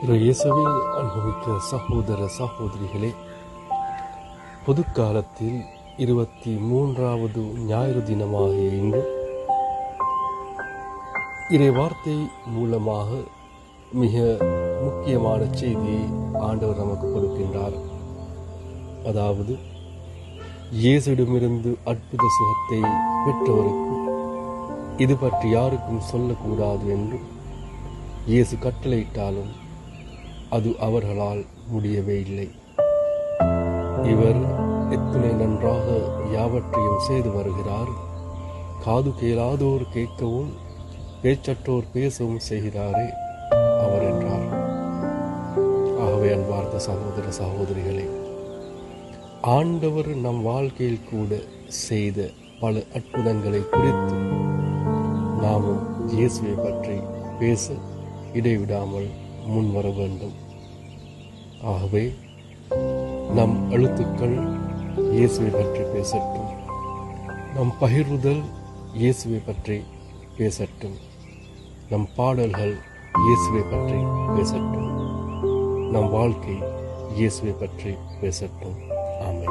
இயேசுவில் அன்புமிக்க சகோதர சகோதரிகளே, பொதுக்காலத்தில் 23வது ஞாயிறு தினமாகிய இன்று இறை வார்த்தை மூலமாக மிக முக்கியமான செய்தியை ஆண்டவர் நமக்கு கொடுக்கின்றார். அதாவது, இயேசுவிடமிருந்து அற்புத சுகத்தை பெற்றவருக்கு இது பற்றி யாருக்கும் சொல்லக்கூடாது என்று இயேசு கட்டளையிட்டாலும் அது அவர்களால் முடியவே இல்லை. இவர் எத்தனை நன்றாக யாவற்றையும் செய்து வருகிறார், காது கேளாதோர் கேட்கவும் பேச்சற்றோர் பேசவும் செய்கிறாரே அவர் என்றார். ஆகவே அன்பார்ந்த சகோதர சகோதரிகளே, ஆண்டவர் நம் வாழ்க்கையில் கூட செய்த பல அற்புதங்களை குறித்து நாமும் இயேசுவை பற்றி பேச இடைவிடாமல் முன்வர வேண்டும். ஆகவே நம் எழுத்துக்கள் இயேசுவை பற்றி பேசட்டும், நம் பகிர்வுதல் இயேசுவை பற்றி பேசட்டும், நம் பாடல்கள் இயேசுவை பற்றி பேசட்டும், நம் வாழ்க்கை இயேசுவை பற்றி பேசட்டும். ஆமென்.